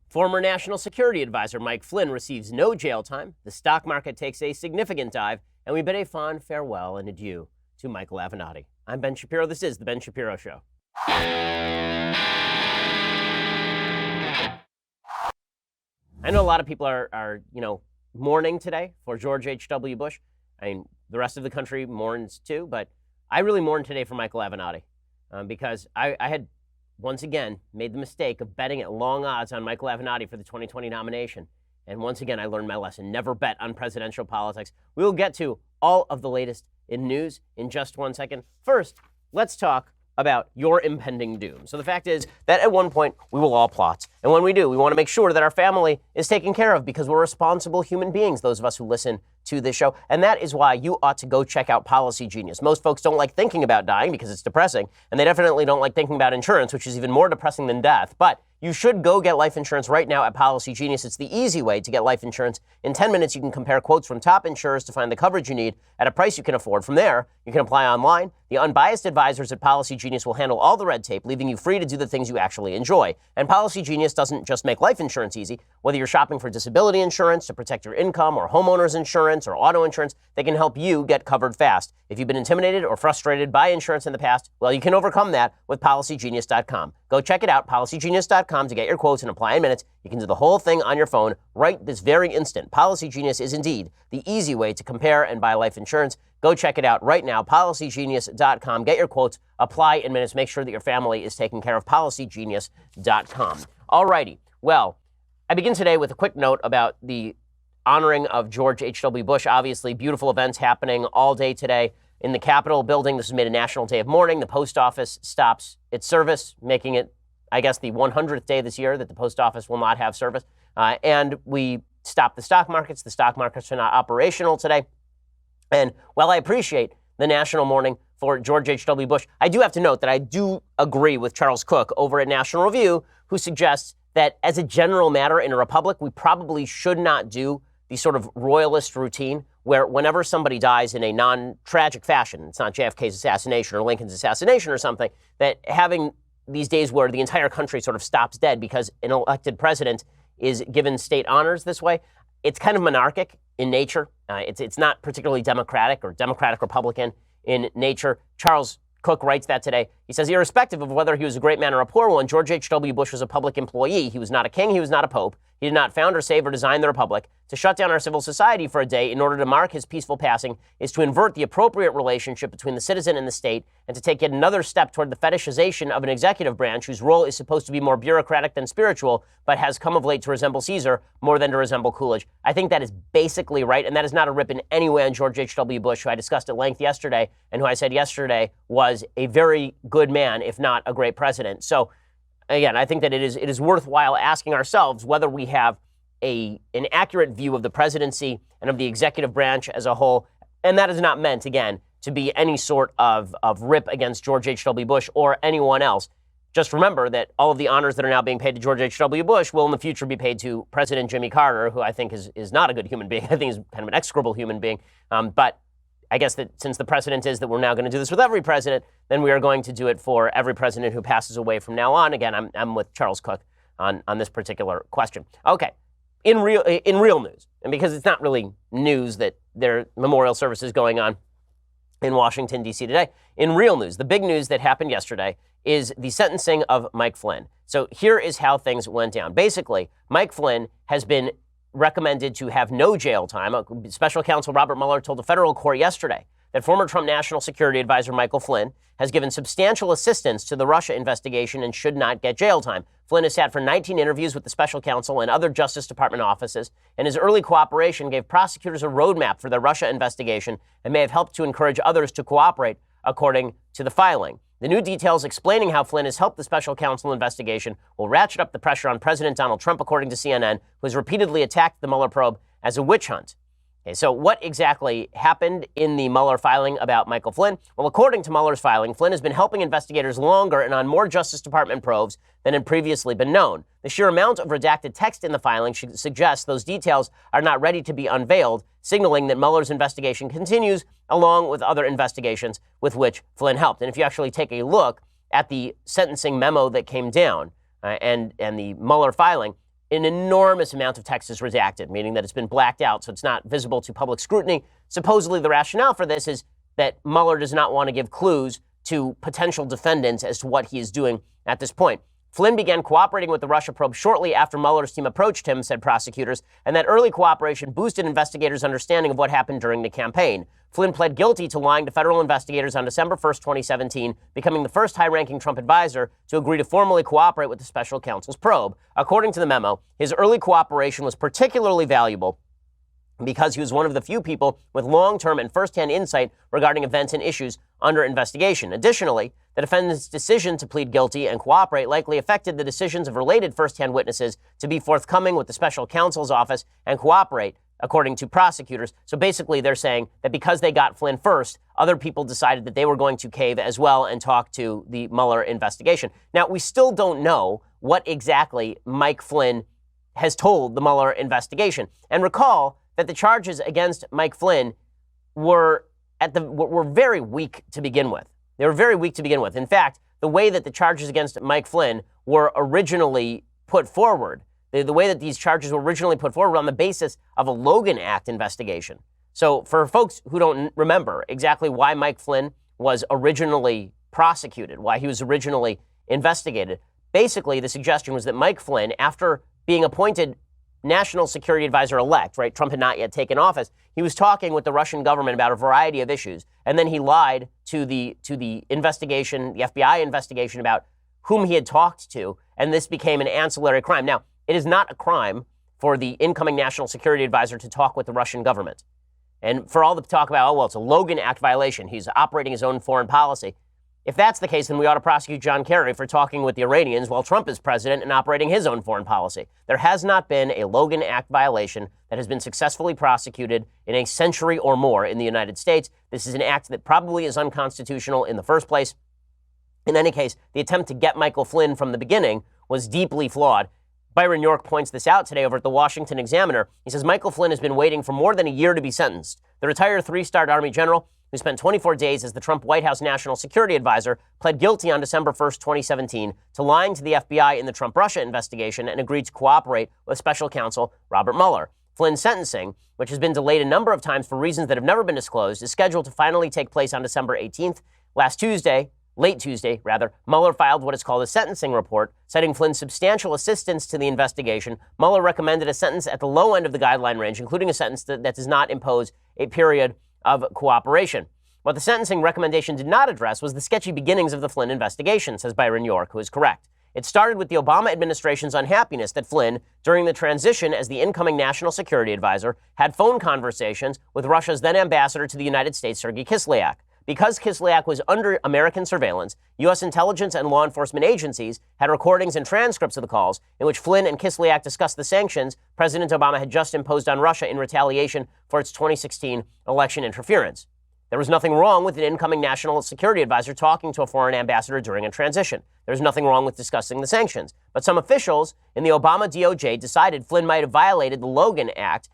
Former National Security Advisor Mike Flynn receives no jail time, the stock market takes a significant dive, and we bid a fond farewell and adieu to Michael Avenatti. I'm Ben Shapiro. This is The Ben Shapiro Show. I know a lot of people are mourning today for George H.W. Bush. I mean, the rest of the country mourns too, but I really mourn today for Michael Avenatti because I had once again made the mistake of betting at long odds on Michael Avenatti for the 2020 nomination. And once again, I learned my lesson. Never bet on presidential politics. We will get to all of the latest in news in just 1 second. First, let's talk about your impending doom. So the fact is that at one point, we will all plot. And when we do, we want to make sure that our family is taken care of because we're responsible human beings, those of us who listen to this show. And that is why you ought to go check out Policy Genius. Most folks don't like thinking about dying because it's depressing. And they definitely don't like thinking about insurance, which is even more depressing than death. But you should go get life insurance right now at Policy Genius. It's the easy way to get life insurance. In 10 minutes, you can compare quotes from top insurers to find the coverage you need at a price you can afford. From there, you can apply online. The unbiased advisors at Policy Genius will handle all the red tape, leaving you free to do the things you actually enjoy. And Policy Genius doesn't just make life insurance easy. Whether you're shopping for disability insurance to protect your income or homeowners insurance or auto insurance, they can help you get covered fast. If you've been intimidated or frustrated by insurance in the past, well, you can overcome that with PolicyGenius.com. Go check it out, PolicyGenius.com, to get your quotes and apply in minutes. You can do the whole thing on your phone right this very instant. Policy Genius is indeed the easy way to compare and buy life insurance. Go check it out right now, PolicyGenius.com. Get your quotes, apply in minutes. Make sure that your family is taken care of, PolicyGenius.com. All righty. Well, I begin today with a quick note about the honoring of George H.W. Bush. Obviously, beautiful events happening all day today in the Capitol building. This is made a national day of mourning. The post office stops its service, making it, I guess, the 100th day this year that the post office will not have service. And we stopped the stock markets. The stock markets are not operational today. And while I appreciate the national mourning for George H.W. Bush, I do have to note that I do agree with Charles Cook over at National Review, who suggests that as a general matter in a republic, we probably should not do the sort of royalist routine where whenever somebody dies in a non-tragic fashion, it's not JFK's assassination or Lincoln's assassination or something, that having these days where the entire country sort of stops dead because an elected president is given state honors this way, it's kind of monarchic in nature. It's not particularly democratic or democratic-republican in nature. Charles Cook writes that today. He says, irrespective of whether he was a great man or a poor one, George H.W. Bush was a public employee. He was not a king. He was not a pope. He did not found or save or design the republic. To shut down our civil society for a day in order to mark his peaceful passing is to invert the appropriate relationship between the citizen and the state and to take yet another step toward the fetishization of an executive branch whose role is supposed to be more bureaucratic than spiritual, but has come of late to resemble Caesar more than to resemble Coolidge. I think that is basically right, and that is not a rip in any way on George H.W. Bush, who I discussed at length yesterday, and who I said yesterday was a very good man, if not a great president. So, again, I think that it is worthwhile asking ourselves whether we have an accurate view of the presidency and of the executive branch as a whole. And that is not meant, again, to be any sort of rip against George H.W. Bush or anyone else. Just remember that all of the honors that are now being paid to George H.W. Bush will in the future be paid to President Jimmy Carter, who I think is not a good human being. I think he's kind of an execrable human being. But I guess that since the precedent is that we're now going to do this with every president, then we are going to do it for every president who passes away from now on. Again, I'm with Charles Cook on this particular question. Okay, in real news, and because it's not really news that there are memorial services going on in Washington, D.C. today, in real news, the big news that happened yesterday is the sentencing of Mike Flynn. So here is how things went down. Basically, Mike Flynn has been recommended to have no jail time. Special counsel Robert Mueller told a federal court yesterday that former Trump National Security Advisor Michael Flynn has given substantial assistance to the Russia investigation and should not get jail time. Flynn has sat for 19 interviews with the special counsel and other Justice Department offices, and his early cooperation gave prosecutors a roadmap for their Russia investigation and may have helped to encourage others to cooperate, according to the filing. The new details explaining how Flynn has helped the special counsel investigation will ratchet up the pressure on President Donald Trump, according to CNN, who has repeatedly attacked the Mueller probe as a witch hunt. Okay, so what exactly happened in the Mueller filing about Michael Flynn? Well, according to Mueller's filing, Flynn has been helping investigators longer and on more Justice Department probes than had previously been known. The sheer amount of redacted text in the filing suggests those details are not ready to be unveiled, signaling that Mueller's investigation continues along with other investigations with which Flynn helped. And if you actually take a look at the sentencing memo that came down, and the Mueller filing, an enormous amount of text is redacted, meaning that it's been blacked out, so it's not visible to public scrutiny. Supposedly, the rationale for this is that Mueller does not want to give clues to potential defendants as to what he is doing at this point. Flynn began cooperating with the Russia probe shortly after Mueller's team approached him, said prosecutors, and that early cooperation boosted investigators' understanding of what happened during the campaign. Flynn pled guilty to lying to federal investigators on December 1st, 2017, becoming the first high-ranking Trump advisor to agree to formally cooperate with the special counsel's probe. According to the memo, his early cooperation was particularly valuable because he was one of the few people with long-term and first-hand insight regarding events and issues under investigation. Additionally, the defendant's decision to plead guilty and cooperate likely affected the decisions of related first-hand witnesses to be forthcoming with the special counsel's office and cooperate, according to prosecutors. So basically, they're saying that because they got Flynn first, other people decided that they were going to cave as well and talk to the Mueller investigation. Now, we still don't know what exactly Mike Flynn has told the Mueller investigation. And recall that the charges against Mike Flynn were very weak to begin with. They were very weak to begin with. In fact, the way that the charges against Mike Flynn were originally put forward, the way that these charges were originally put forward on the basis of a Logan Act investigation. So for folks who don't remember exactly why Mike Flynn was originally prosecuted, why he was originally investigated, basically the suggestion was that Mike Flynn, after being appointed National Security Advisor-elect, right? Trump had not yet taken office. He was talking with the Russian government about a variety of issues. And then he lied to the investigation, the FBI investigation about whom he had talked to. And this became an ancillary crime. Now, it is not a crime for the incoming National Security Advisor to talk with the Russian government. And for all the talk about, it's a Logan Act violation, he's operating his own foreign policy. If that's the case, then we ought to prosecute John Kerry for talking with the Iranians while Trump is president and operating his own foreign policy. There has not been a Logan Act violation that has been successfully prosecuted in a century or more in the United States. This is an act that probably is unconstitutional in the first place. In any case, the attempt to get Michael Flynn from the beginning was deeply flawed. Byron York points this out today over at the Washington Examiner. He says Michael Flynn has been waiting for more than a year to be sentenced. The retired three-star Army general, who spent 24 days as the Trump White House National Security Advisor, pled guilty on December 1st, 2017, to lying to the FBI in the Trump-Russia investigation and agreed to cooperate with special counsel Robert Mueller. Flynn's sentencing, which has been delayed a number of times for reasons that have never been disclosed, is scheduled to finally take place on December 18th. Late Tuesday, Mueller filed what is called a sentencing report, citing Flynn's substantial assistance to the investigation. Mueller recommended a sentence at the low end of the guideline range, including a sentence that does not impose a period of cooperation. What the sentencing recommendation did not address was the sketchy beginnings of the Flynn investigation, says Byron York, who is correct. It started with the Obama administration's unhappiness that Flynn, during the transition as the incoming National Security Advisor, had phone conversations with Russia's then ambassador to the United States, Sergei Kislyak. Because Kislyak was under American surveillance, U.S. intelligence and law enforcement agencies had recordings and transcripts of the calls in which Flynn and Kislyak discussed the sanctions President Obama had just imposed on Russia in retaliation for its 2016 election interference. There was nothing wrong with an incoming National Security Advisor talking to a foreign ambassador during a transition. There's nothing wrong with discussing the sanctions. But some officials in the Obama DOJ decided Flynn might have violated the Logan Act,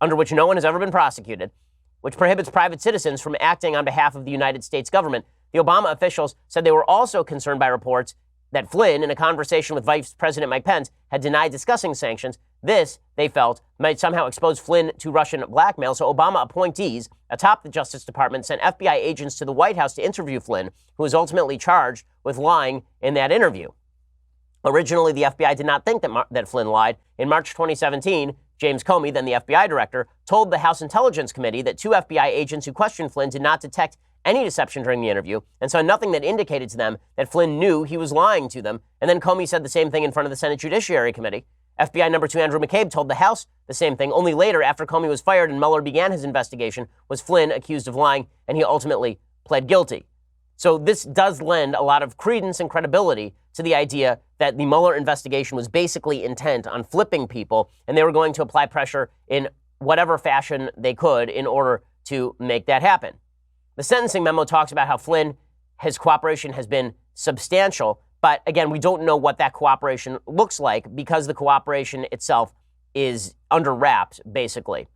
under which no one has ever been prosecuted, which prohibits private citizens from acting on behalf of the United States government. The Obama officials said they were also concerned by reports that Flynn, in a conversation with Vice President Mike Pence, had denied discussing sanctions. This, they felt, might somehow expose Flynn to Russian blackmail, so Obama appointees atop the Justice Department sent FBI agents to the White House to interview Flynn, who was ultimately charged with lying in that interview. Originally, the FBI did not think that Flynn lied. In March 2017, James Comey, then the FBI director, told the House Intelligence Committee that two FBI agents who questioned Flynn did not detect any deception during the interview and saw nothing that indicated to them that Flynn knew he was lying to them. And then Comey said the same thing in front of the Senate Judiciary Committee. FBI number 2 Andrew McCabe told the House the same thing. Only later, after Comey was fired and Mueller began his investigation, was Flynn accused of lying, and he ultimately pled guilty. So this does lend a lot of credence and credibility to the idea that the Mueller investigation was basically intent on flipping people, and they were going to apply pressure in whatever fashion they could in order to make that happen. The sentencing memo talks about how his cooperation has been substantial, but again, we don't know what that cooperation looks like because the cooperation itself is under wraps, basically.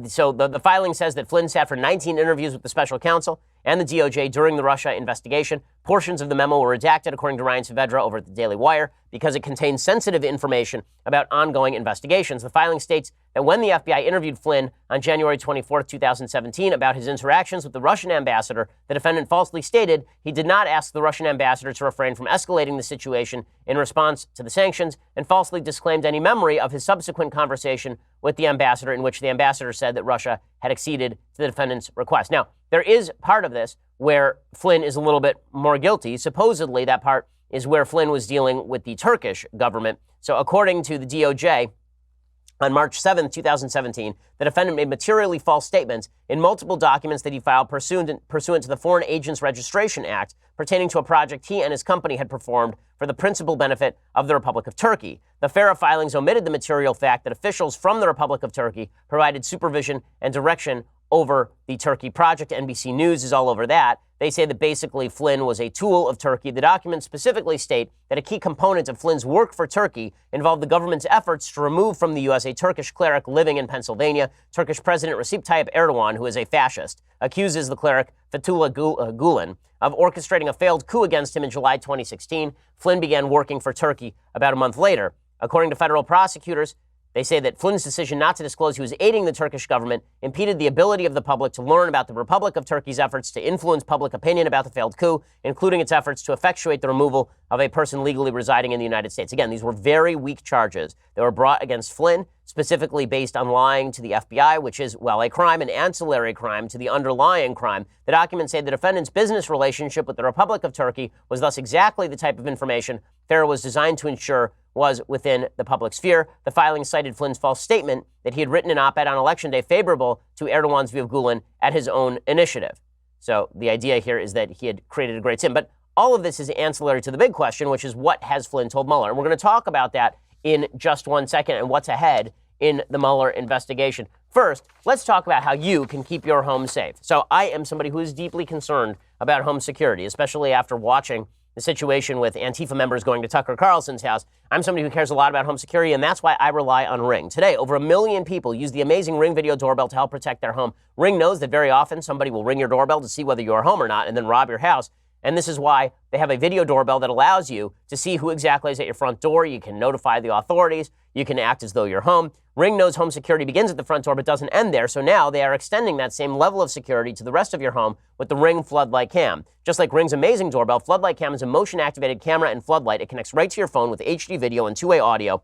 So the filing says that Flynn sat for 19 interviews with the special counsel. and the DOJ during the Russia investigation. Portions of the memo were redacted, according to Ryan Saavedra over at the Daily Wire, because it contains sensitive information about ongoing investigations. The filing states that when the FBI interviewed Flynn on January 24, 2017, about his interactions with the Russian ambassador, the defendant falsely stated he did not ask the Russian ambassador to refrain from escalating the situation in response to the sanctions, and falsely disclaimed any memory of his subsequent conversation with the ambassador, in which the ambassador said that Russia had acceded to the defendant's request. Now, there is part of this where Flynn is a little bit more guilty. Supposedly, that part is where Flynn was dealing with the Turkish government. So according to the DOJ, on March 7, 2017, the defendant made materially false statements in multiple documents that he filed pursuant to the Foreign Agents Registration Act pertaining to a project he and his company had performed for the principal benefit of the Republic of Turkey. The FARA filings omitted the material fact that officials from the Republic of Turkey provided supervision and direction over the Turkey project. NBC News is all over that. They say that basically Flynn was a tool of Turkey. The documents specifically state that a key component of Flynn's work for Turkey involved the government's efforts to remove from the U.S. a Turkish cleric living in Pennsylvania. Turkish President Recep Tayyip Erdogan, who is a fascist, accuses the cleric Fethullah Gulen of orchestrating a failed coup against him in July 2016. Flynn began working for Turkey about a month later. According to federal prosecutors, they say that Flynn's decision not to disclose he was aiding the Turkish government impeded the ability of the public to learn about the Republic of Turkey's efforts to influence public opinion about the failed coup, including its efforts to effectuate the removal of a person legally residing in the United States. Again, these were very weak charges that were brought against Flynn, specifically based on lying to the FBI, which is, well, a crime, an ancillary crime to the underlying crime. The documents say the defendant's business relationship with the Republic of Turkey was thus exactly the type of information FARA was designed to ensure was within the public sphere. The filing cited Flynn's false statement that he had written an op-ed on Election Day favorable to Erdogan's view of Gulen at his own initiative. So the idea here is that he had created a great sin. But all of this is ancillary to the big question, which is what has Flynn told Mueller? And we're going to talk about that in just 1 second and what's ahead in the Mueller investigation. First, let's talk about how you can keep your home safe. So I am somebody who is deeply concerned about home security, especially after watching the situation with Antifa members going to Tucker Carlson's house. I'm somebody who cares a lot about home security, and that's why I rely on Ring. Today, over 1 million people use the amazing Ring video doorbell to help protect their home. Ring knows that very often somebody will ring your doorbell to see whether you're home or not and then rob your house. And this is why they have a video doorbell that allows you to see who exactly is at your front door. You can notify the authorities. You can act as though you're home. Ring knows home security begins at the front door but doesn't end there. So now they are extending that same level of security to the rest of your home with the Ring Floodlight Cam. Just like Ring's amazing doorbell, Floodlight Cam is a motion-activated camera and floodlight. It connects right to your phone with HD video and two-way audio.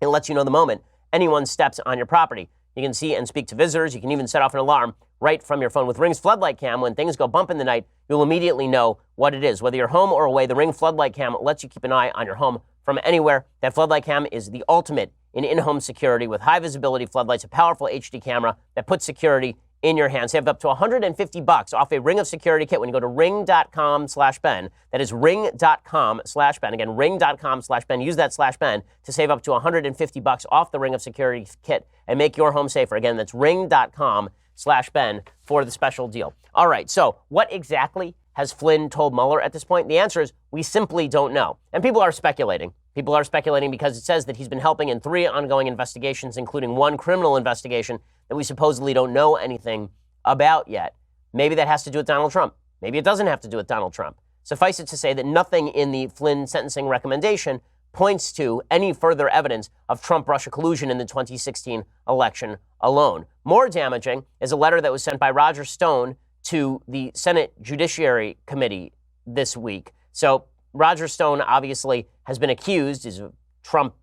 It lets you know the moment anyone steps on your property. You can see and speak to visitors. You can even set off an alarm right from your phone. With Ring's Floodlight Cam, when things go bump in the night, you'll immediately know what it is. Whether you're home or away, the Ring Floodlight Cam lets you keep an eye on your home from anywhere. That Floodlight Cam is the ultimate in-home security with high-visibility floodlights, a powerful HD camera that puts security in your hands. Save up to $150 off a Ring of Security kit when you go to ring.com/Ben. That is ring.com/Ben. Again, ring.com/Ben. Use that /Ben to save up to $150 off the Ring of Security kit and make your home safer. Again, that's ring.com/Ben for the special deal. All right, so what exactly has Flynn told Mueller at this point? The answer is we simply don't know. And people are speculating. People are speculating because it says that he's been helping in 3 ongoing investigations, including 1 criminal investigation that we supposedly don't know anything about yet. Maybe that has to do with Donald Trump. Maybe it doesn't have to do with Donald Trump. Suffice it to say that nothing in the Flynn sentencing recommendation points to any further evidence of Trump-Russia collusion in the 2016 election alone. More damaging is a letter that was sent by Roger Stone to the Senate Judiciary Committee this week. So Roger Stone obviously has been accused, is a Trump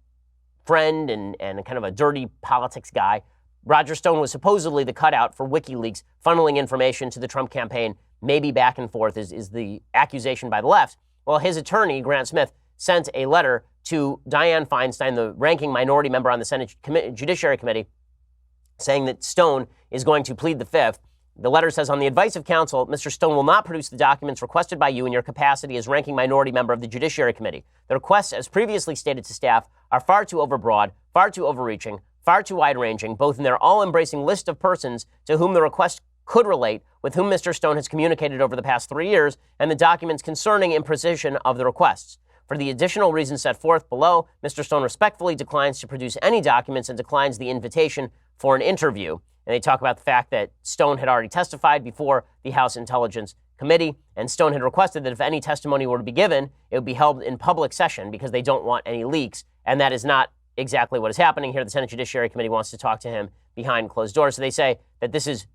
friend and kind of a dirty politics guy. Roger Stone was supposedly the cutout for WikiLeaks, funneling information to the Trump campaign, maybe back and forth is the accusation by the left. Well, his attorney, Grant Smith, sent a letter to Dianne Feinstein, the ranking minority member on the Senate Judiciary Committee, saying that Stone is going to plead the fifth. The letter says, on the advice of counsel, Mr. Stone will not produce the documents requested by you in your capacity as ranking minority member of the Judiciary Committee. The requests, as previously stated to staff, are far too overbroad, far too overreaching, far too wide-ranging, both in their all-embracing list of persons to whom the request could relate, with whom Mr. Stone has communicated over the past 3 years, and the documents concerning imposition of the requests. For the additional reasons set forth below, Mr. Stone respectfully declines to produce any documents and declines the invitation for an interview. and they talk about the fact that Stone had already testified before the House Intelligence Committee, and Stone had requested that if any testimony were to be given, it would be held in public session because they don't want any leaks, and that is not exactly what is happening here. The Senate Judiciary Committee wants to talk to him behind closed doors. So they say that this is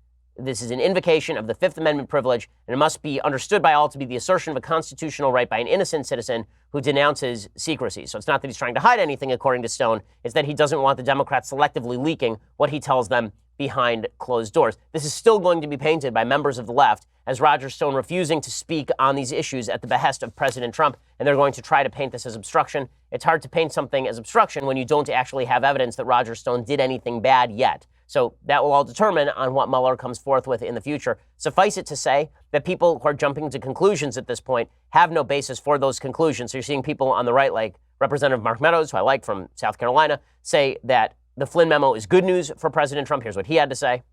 an invocation of the Fifth Amendment privilege, and it must be understood by all to be the assertion of a constitutional right by an innocent citizen who denounces secrecy. So it's not that he's trying to hide anything, according to Stone. It's that he doesn't want the Democrats selectively leaking what he tells them behind closed doors. This is still going to be painted by members of the left as Roger Stone refusing to speak on these issues at the behest of President Trump, and they're going to try to paint this as obstruction. It's hard to paint something as obstruction when you don't actually have evidence that Roger Stone did anything bad yet. So that will all determine on what Mueller comes forth with in the future. Suffice it to say that people who are jumping to conclusions at this point have no basis for those conclusions. So you're seeing people on the right, like Representative Mark Meadows, who I like from South Carolina, say that the Flynn memo is good news for President Trump. Here's what he had to say.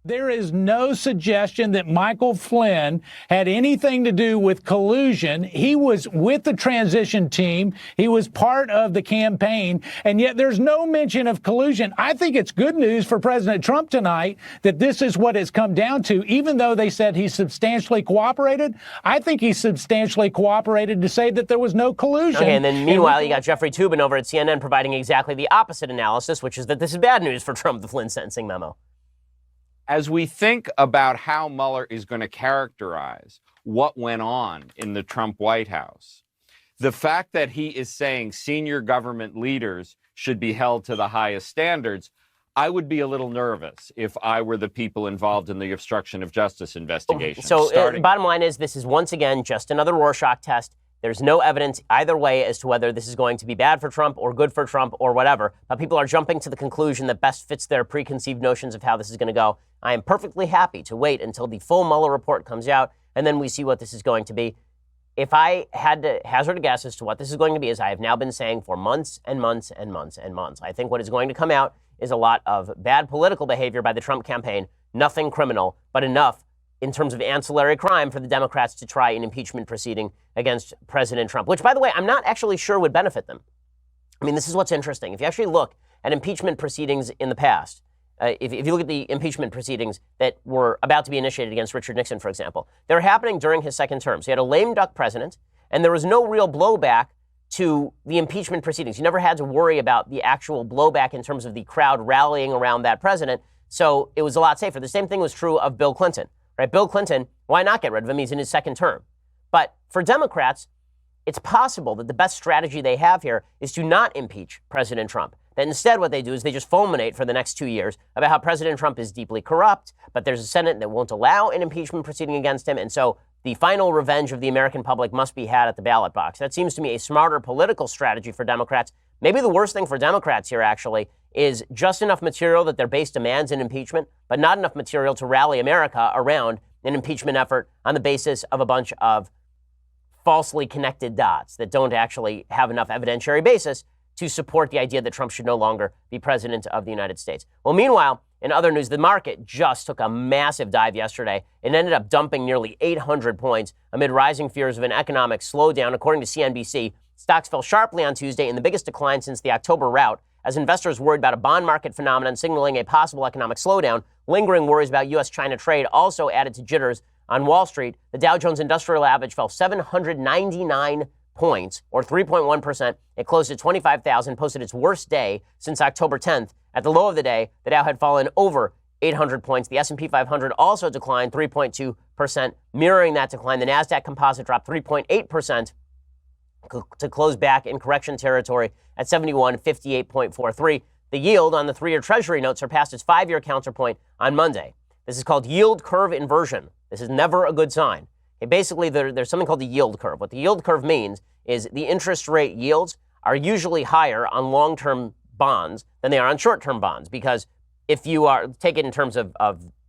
There is no suggestion that Michael Flynn had anything to do with collusion. He was with the transition team. He was part of the campaign, and yet there's no mention of collusion. I think it's good news for President Trump tonight that this is what it's come down to. Even though they said he substantially cooperated, I think he substantially cooperated to say that there was no collusion. Okay, and then meanwhile, you got Jeffrey Toobin over at CNN providing exactly the opposite analysis, which is that this is bad news for Trump, the Flynn sentencing memo. As we think about how Mueller is going to characterize what went on in the Trump White House, the fact that he is saying senior government leaders should be held to the highest standards, I would be a little nervous if I were the people involved in the obstruction of justice investigation. So bottom line is this is once again just another Rorschach test. There's no evidence either way as to whether this is going to be bad for Trump or good for Trump or whatever. But people are jumping to the conclusion that best fits their preconceived notions of how this is going to go. I am perfectly happy to wait until the full Mueller report comes out, and then we see what this is going to be. If I had to hazard a guess as to what this is going to be, as I have now been saying for months and months and months and months, I think what is going to come out is a lot of bad political behavior by the Trump campaign, nothing criminal, but enough in terms of ancillary crime for the Democrats to try an impeachment proceeding against President Trump, which, by the way, I'm not actually sure would benefit them. I mean, this is what's interesting. If you actually look at impeachment proceedings in the past, if you look at the impeachment proceedings that were about to be initiated against Richard Nixon, for example, they were happening during his second term. So you had a lame duck president, and there was no real blowback to the impeachment proceedings. You never had to worry about the actual blowback in terms of the crowd rallying around that president. So it was a lot safer. The same thing was true of Bill Clinton. Right, Bill Clinton, why not get rid of him? He's in his second term. But for Democrats, it's possible that the best strategy they have here is to not impeach President Trump. That instead what they do is they just fulminate for the next 2 years about how President Trump is deeply corrupt, but there's a Senate that won't allow an impeachment proceeding against him, and so the final revenge of the American public must be had at the ballot box. That seems to me a smarter political strategy for Democrats. Maybe the worst thing for Democrats here, actually, is just enough material that their base demands an impeachment, but not enough material to rally America around an impeachment effort on the basis of a bunch of falsely connected dots that don't actually have enough evidentiary basis to support the idea that Trump should no longer be president of the United States. Well, meanwhile, in other news, the market just took a massive dive yesterday and ended up dumping nearly 800 points amid rising fears of an economic slowdown. According to CNBC, stocks fell sharply on Tuesday in the biggest decline since the October rout, as investors worried about a bond market phenomenon signaling a possible economic slowdown. Lingering worries about U.S.-China trade also added to jitters on Wall Street. The Dow Jones Industrial Average fell 799 points, or 3.1%. It closed at 25,000, posted its worst day since October 10th. At the low of the day, the Dow had fallen over 800 points. The S&P 500 also declined 3.2%. Mirroring that decline, the NASDAQ composite dropped 3.8% to close back in correction territory at 7158.43. The yield on the 3-year Treasury note surpassed its 5-year counterpoint on Monday. This is called yield curve inversion. This is never a good sign. Basically, there's something called the yield curve. What the yield curve means is the interest rate yields are usually higher on long-term bonds than they are on short-term bonds, because if you are, take it in terms of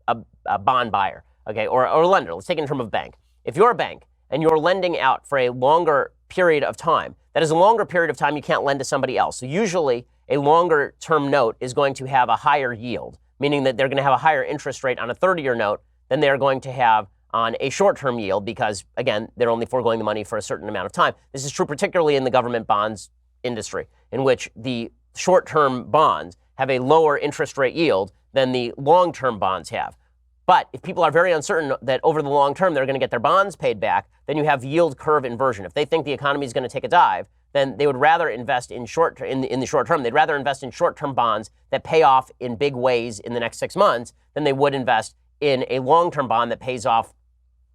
a bond buyer, okay, or a lender, let's take it in terms of bank. If you're a bank and you're lending out for a longer period of time, that is a longer period of time you can't lend to somebody else. So usually a longer term note is going to have a higher yield, meaning that they're going to have a higher interest rate on a 30-year note than they're going to have on a short-term yield because, again, they're only foregoing the money for a certain amount of time. This is true particularly in the government bonds industry, in which the short-term bonds have a lower interest rate yield than the long-term bonds have. But if people are very uncertain that over the long term they're going to get their bonds paid back, then you have yield curve inversion. If they think the economy is going to take a dive, then they would rather invest in the short term. They'd rather invest in short-term bonds that pay off in big ways in the next 6 months than they would invest in a long-term bond that pays off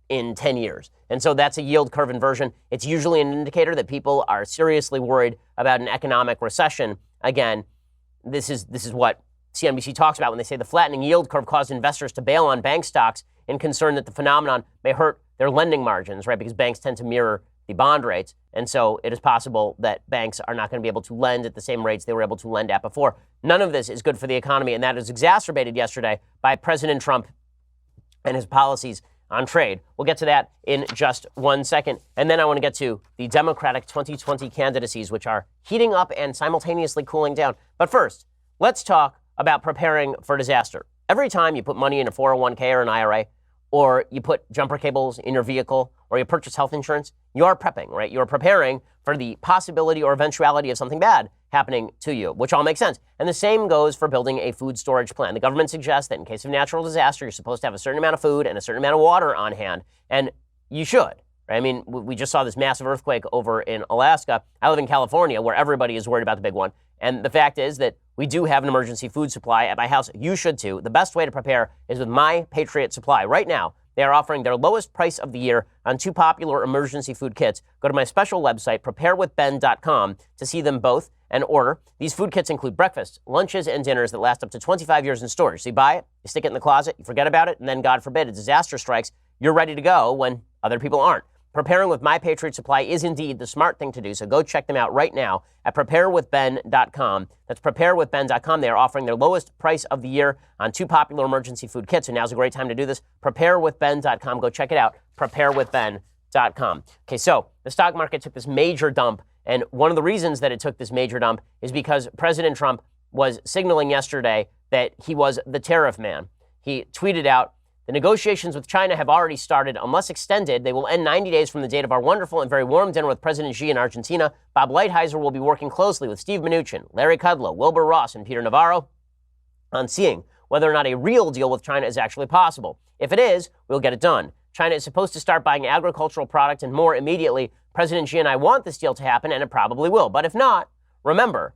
in 10 years. And so that's a yield curve inversion. It's usually an indicator that people are seriously worried about an economic recession. Again, this is what CNBC talks about when they say the flattening yield curve caused investors to bail on bank stocks in concern that the phenomenon may hurt their lending margins, right? Because banks tend to mirror the bond rates. And so it is possible that banks are not going to be able to lend at the same rates they were able to lend at before. None of this is good for the economy, and that is exacerbated yesterday by President Trump and his policies on trade. We'll get to that in just 1 second. And then I want to get to the Democratic 2020 candidacies, which are heating up and simultaneously cooling down. But first, let's talk about preparing for disaster. Every time you put money in a 401k or an IRA, or you put jumper cables in your vehicle, or you purchase health insurance, you are prepping, right? You're preparing for the possibility or eventuality of something bad happening to you, which all makes sense. And the same goes for building a food storage plan. The government suggests that in case of natural disaster, you're supposed to have a certain amount of food and a certain amount of water on hand, and you should. Right? I mean, we just saw this massive earthquake over in Alaska. I live in California, where everybody is worried about the big one. And the fact is that we do have an emergency food supply at my house. You should too. The best way to prepare is with My Patriot Supply. Right now, they are offering their lowest price of the year on 2 popular emergency food kits. Go to my special website, preparewithben.com, to see them both and order. These food kits include breakfasts, lunches, and dinners that last up to 25 years in storage. So you buy it, you stick it in the closet, you forget about it, and then, God forbid, a disaster strikes, you're ready to go when other people aren't. Preparing with My Patriot Supply is indeed the smart thing to do, so go check them out right now at preparewithben.com. That's preparewithben.com. They are offering their lowest price of the year on 2 popular emergency food kits, so now's a great time to do this. Preparewithben.com. Go check it out, preparewithben.com. Okay, so the stock market took this major dump, and one of the reasons that it took this major dump is because President Trump was signaling yesterday that he was the tariff man. He tweeted out, "The negotiations with China have already started. Unless extended, they will end 90 days from the date of our wonderful and very warm dinner with President Xi in Argentina. Bob Lighthizer will be working closely with Steve Mnuchin, Larry Kudlow, Wilbur Ross, and Peter Navarro on seeing whether or not a real deal with China is actually possible. If it is, we'll get it done. China is supposed to start buying agricultural product and more immediately. President Xi and I want this deal to happen, and it probably will. But if not, remember,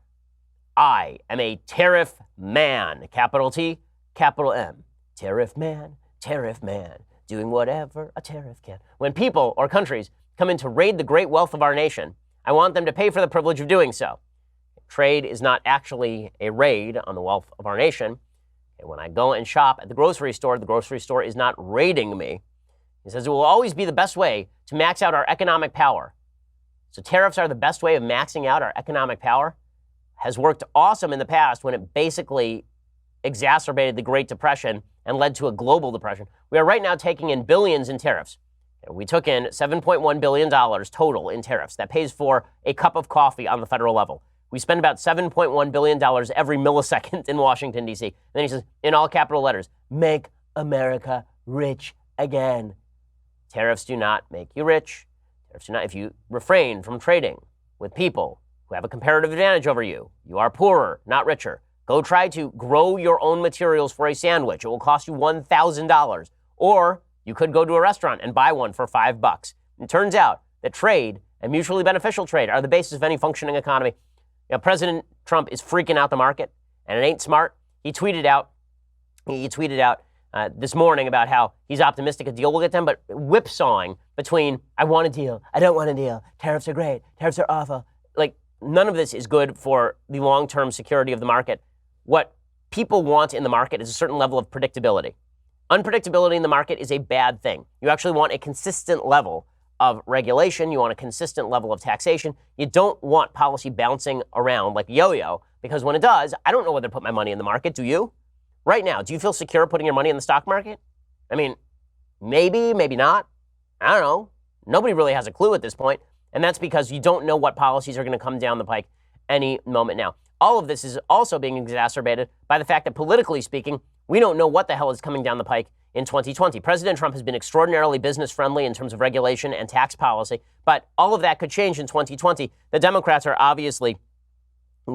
I am a tariff man. Capital T, capital M. Tariff man. Tariff man, doing whatever a tariff can. When people or countries come in to raid the great wealth of our nation, I want them to pay for the privilege of doing so. Trade is not actually a raid on the wealth of our nation. And when I go and shop at the grocery store is not raiding me. He says it will always be the best way to max out our economic power. So tariffs are the best way of maxing out our economic power. Has worked awesome in the past when it basically exacerbated the Great Depression and led to a global depression. We are right now taking in billions in tariffs. We took in $7.1 billion total in tariffs. That pays for a cup of coffee on the federal level. We spend about $7.1 billion every millisecond in Washington, D.C. And then he says, in all capital letters, make America rich again. Tariffs do not make you rich. Tariffs do not. If you refrain from trading with people who have a comparative advantage over you, you are poorer, not richer. Go try to grow your own materials for a sandwich. It will cost you $1,000. Or you could go to a restaurant and buy one for $5. It turns out that trade and mutually beneficial trade are the basis of any functioning economy. You know, President Trump is freaking out the market, and it ain't smart. He tweeted out this morning about how he's optimistic a deal will get done, but whipsawing between I want a deal, I don't want a deal, tariffs are great, tariffs are awful. Like, none of this is good for the long-term security of the market. What people want in the market is a certain level of predictability. Unpredictability in the market is a bad thing. You actually want a consistent level of regulation. You want a consistent level of taxation. You don't want policy bouncing around like a yo-yo, because when it does, I don't know whether to put my money in the market. Do you? Right now, do you feel secure putting your money in the stock market? I mean, maybe, maybe not. I don't know. Nobody really has a clue at this point. And that's because you don't know what policies are going to come down the pike any moment now. All of this is also being exacerbated by the fact that, politically speaking, we don't know what the hell is coming down the pike in 2020. President Trump has been extraordinarily business-friendly in terms of regulation and tax policy, but all of that could change in 2020. The Democrats are obviously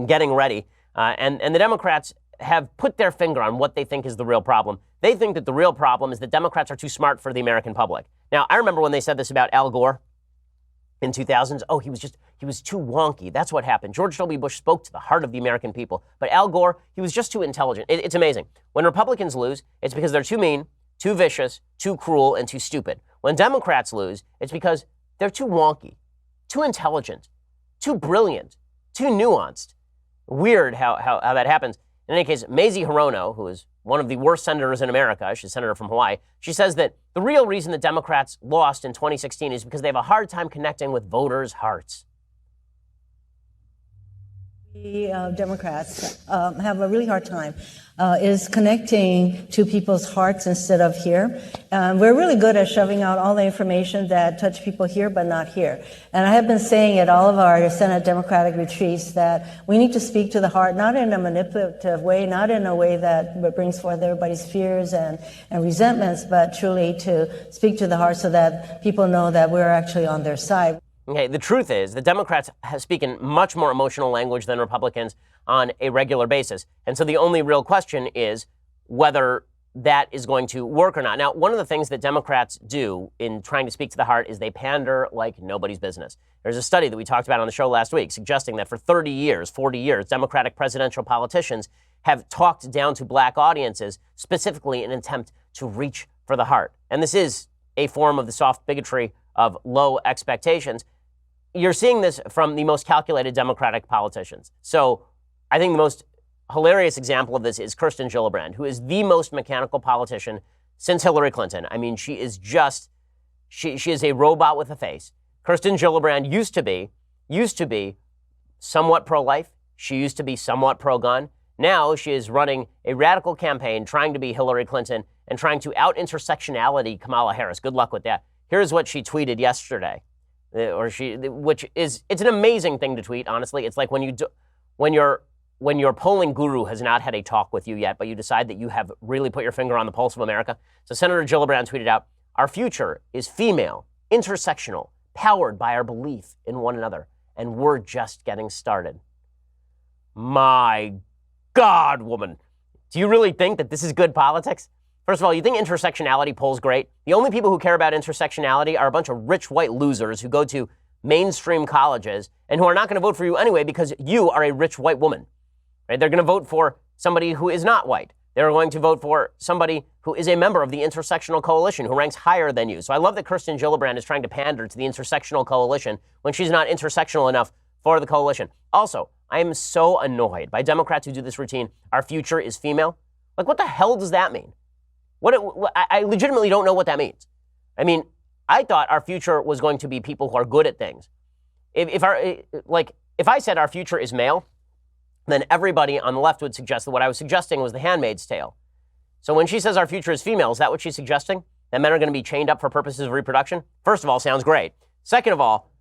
getting ready, and the Democrats have put their finger on what they think is the real problem. They think that the real problem is that Democrats are too smart for the American public. Now, I remember when they said this about Al Gore in 2000s. Oh, he was too wonky. That's what happened. George W. Bush spoke to the heart of the American people. But Al Gore, he was just too intelligent. It's amazing. When Republicans lose, it's because they're too mean, too vicious, too cruel, and too stupid. When Democrats lose, it's because they're too wonky, too intelligent, too brilliant, too nuanced. Weird how that happens. In any case, Mazie Hirono, who is one of the worst senators in America, she's a senator from Hawaii, she says that the real reason the Democrats lost in 2016 is because they have a hard time connecting with voters' hearts. We Democrats have a really hard time is connecting to people's hearts instead of here. We're really good at shoving out all the information that touch people here but not here. And I have been saying at all of our Senate Democratic retreats that we need to speak to the heart, not in a manipulative way, not in a way that brings forth everybody's fears and resentments, but truly to speak to the heart so that people know that we're actually on their side. Okay, the truth is the Democrats speak in much more emotional language than Republicans on a regular basis. And so the only real question is whether that is going to work or not. Now, one of the things that Democrats do in trying to speak to the heart is they pander like nobody's business. There's a study that we talked about on the show last week suggesting that for 30 years, 40 years, Democratic presidential politicians have talked down to black audiences specifically in an attempt to reach for the heart. And this is a form of the soft bigotry of low expectations. You're seeing this from the most calculated Democratic politicians. So I think the most hilarious example of this is Kirsten Gillibrand, who is the most mechanical politician since Hillary Clinton. I mean, she is a robot with a face. Kirsten Gillibrand used to be somewhat pro-life. She used to be somewhat pro-gun. Now she is running a radical campaign trying to be Hillary Clinton and trying to out-intersectionality Kamala Harris. Good luck with that. Here's what she tweeted yesterday. It's an amazing thing to tweet, honestly. It's like when your polling guru has not had a talk with you yet, but you decide that you have really put your finger on the pulse of America. So Senator Gillibrand tweeted out, "Our future is female, intersectional, powered by our belief in one another, and we're just getting started." My God, woman. Do you really think that this is good politics? First of all, you think intersectionality polls great? The only people who care about intersectionality are a bunch of rich white losers who go to mainstream colleges and who are not going to vote for you anyway because you are a rich white woman. Right? They're going to vote for somebody who is not white. They're going to vote for somebody who is a member of the intersectional coalition who ranks higher than you. So I love that Kirsten Gillibrand is trying to pander to the intersectional coalition when she's not intersectional enough for the coalition. Also, I am so annoyed by Democrats who do this routine. Our future is female. Like, what the hell does that mean? I legitimately don't know what that means. I mean, I thought our future was going to be people who are good at things. If I said our future is male, then everybody on the left would suggest that what I was suggesting was The Handmaid's Tale. So when she says our future is female, is that what she's suggesting? That men are going to be chained up for purposes of reproduction? First of all, sounds great. Second of all,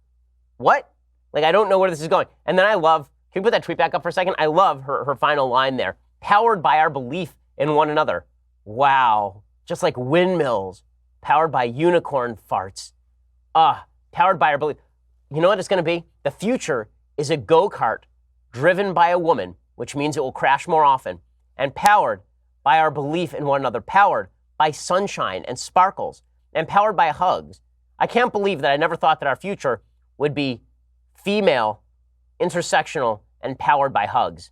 what? Like, I don't know where this is going. And then can you put that tweet back up for a second? I love her final line there. Powered by our belief in one another. Wow. Just like windmills. Powered by unicorn farts. Powered by our belief. You know what it's going to be? The future is a go-kart driven by a woman, which means it will crash more often, and powered by our belief in one another, powered by sunshine and sparkles, and powered by hugs. I can't believe that I never thought that our future would be female, intersectional, and powered by hugs.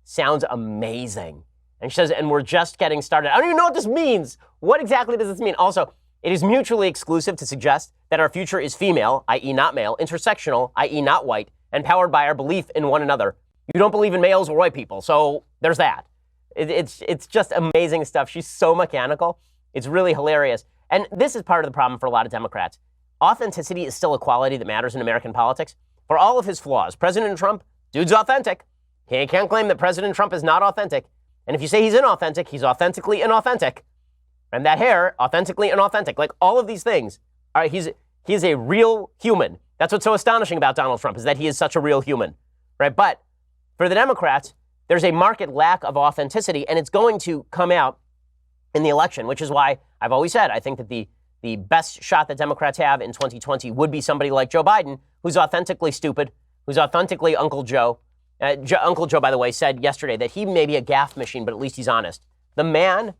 Sounds amazing. And she says, and we're just getting started. I don't even know what this means. What exactly does this mean? Also, it is mutually exclusive to suggest that our future is female, i.e. not male, intersectional, i.e. not white, and powered by our belief in one another. You don't believe in males or white people, so there's that. It's just amazing stuff. She's so mechanical. It's really hilarious. And this is part of the problem for a lot of Democrats. Authenticity is still a quality that matters in American politics. For all of his flaws, President Trump, dude's authentic. He can't claim that President Trump is not authentic. And if you say he's inauthentic, he's authentically inauthentic. And that hair, authentically inauthentic. Like all of these things, he's a real human. That's what's so astonishing about Donald Trump, is that he is such a real human, right? But for the Democrats, there's a marked lack of authenticity, and it's going to come out in the election, which is why I've always said I think that the best shot that Democrats have in 2020 would be somebody like Joe Biden, who's authentically stupid, who's authentically Uncle Joe, Uncle Joe, by the way, said yesterday that he may be a gaffe machine, but at least he's honest. The man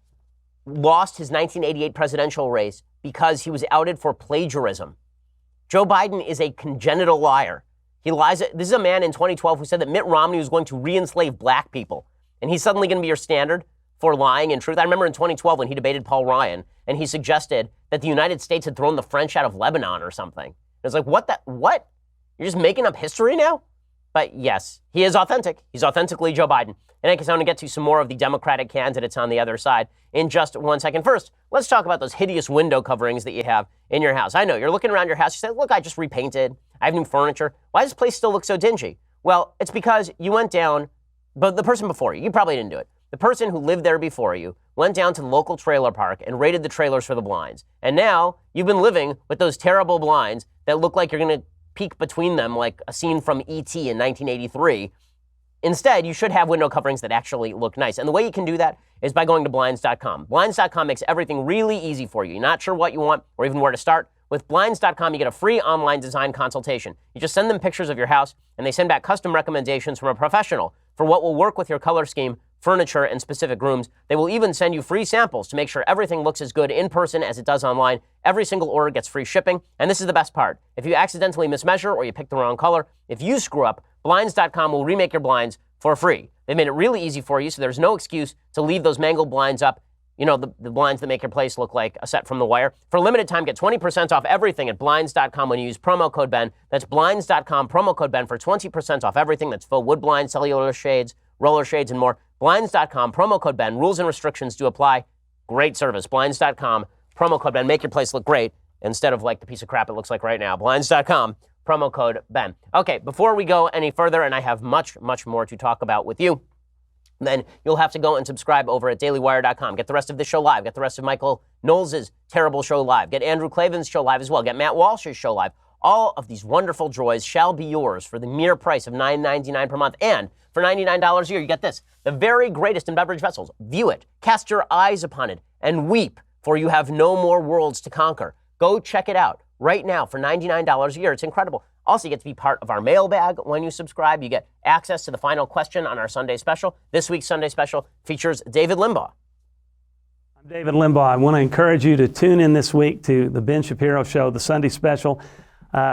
lost his 1988 presidential race because he was outed for plagiarism. Joe Biden is a congenital liar. He lies. This is a man in 2012 who said that Mitt Romney was going to re-enslave black people. And he's suddenly going to be your standard for lying and truth. I remember in 2012 when he debated Paul Ryan and he suggested that the United States had thrown the French out of Lebanon or something. It's like, what? You're just making up history now? But yes, he is authentic. He's authentically Joe Biden. And I guess I want to get to some more of the Democratic candidates on the other side in just 1 second. First, let's talk about those hideous window coverings that you have in your house. I know you're looking around your house. You say, look, I just repainted. I have new furniture. Why does this place still look so dingy? Well, it's because you went down, but the person before you probably didn't do it. The person who lived there before you went down to the local trailer park and raided the trailers for the blinds. And now you've been living with those terrible blinds that look like you're going to peek between them like a scene from E.T. in 1983. Instead, you should have window coverings that actually look nice. And the way you can do that is by going to Blinds.com. Blinds.com makes everything really easy for you. You're not sure what you want or even where to start. With Blinds.com, you get a free online design consultation. You just send them pictures of your house, and they send back custom recommendations from a professional for what will work with your color scheme, furniture, and specific rooms. They will even send you free samples to make sure everything looks as good in person as it does online. Every single order gets free shipping. And this is the best part. If you accidentally mismeasure or you pick the wrong color, if you screw up, Blinds.com will remake your blinds for free. They made it really easy for you, so there's no excuse to leave those mangled blinds up. You know, the blinds that make your place look like a set from The Wire. For a limited time, get 20% off everything at Blinds.com when you use promo code Ben. That's Blinds.com, promo code Ben for 20% off everything. That's faux wood blinds, cellular shades, roller shades, and more. Blinds.com, promo code Ben. Rules and restrictions do apply. Great service. Blinds.com, promo code Ben. Make your place look great instead of like the piece of crap it looks like right now. Blinds.com, promo code Ben. Okay, before we go any further, and I have much, much more to talk about with you, then you'll have to go and subscribe over at dailywire.com. Get the rest of this show live. Get the rest of Michael Knowles' terrible show live. Get Andrew Klavan's show live as well. Get Matt Walsh's show live. All of these wonderful joys shall be yours for the mere price of $9.99 per month. And for $99 a year, you get this, the very greatest in beverage vessels. View it, cast your eyes upon it, and weep, for you have no more worlds to conquer. Go check it out right now for $99 a year. It's incredible. Also, you get to be part of our mailbag when you subscribe. You get access to the final question on our Sunday special. This week's Sunday special features David Limbaugh. I'm David Limbaugh. I want to encourage you to tune in this week to the Ben Shapiro Show, the Sunday special.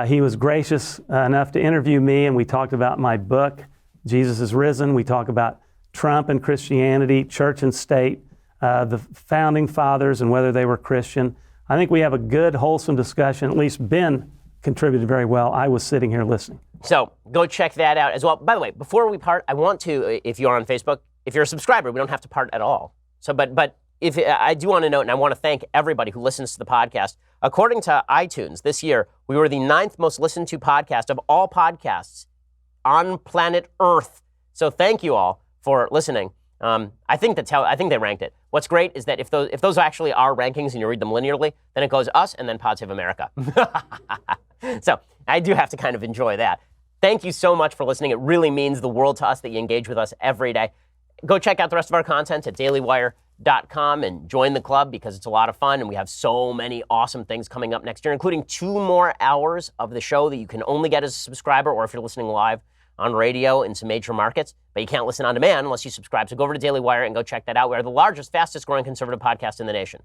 He was gracious enough to interview me, and we talked about my book, Jesus is Risen. We talk about Trump and Christianity, church and state, the founding fathers and whether they were Christian. I think we have a good, wholesome discussion. At least Ben contributed very well. I was sitting here listening. So go check that out as well. By the way, before we part, I want to, if you're on Facebook, if you're a subscriber, we don't have to part at all. So, but if I do want to note, and I want to thank everybody who listens to the podcast. According to iTunes, this year, we were the 9th most listened to podcast of all podcasts on planet Earth. So thank you all for listening. I think they ranked it. What's great is that if those actually are rankings and you read them linearly, then it goes us and then Pod Save America. So I do have to kind of enjoy that. Thank you so much for listening. It really means the world to us that you engage with us every day. Go check out the rest of our content at dailywire.com and join the club because it's a lot of fun and we have so many awesome things coming up next year, including 2 more hours of the show that you can only get as a subscriber or if you're listening live on radio in some major markets, but you can't listen on demand unless you subscribe. So go over to Daily Wire and go check that out. We are the largest, fastest growing conservative podcast in the nation.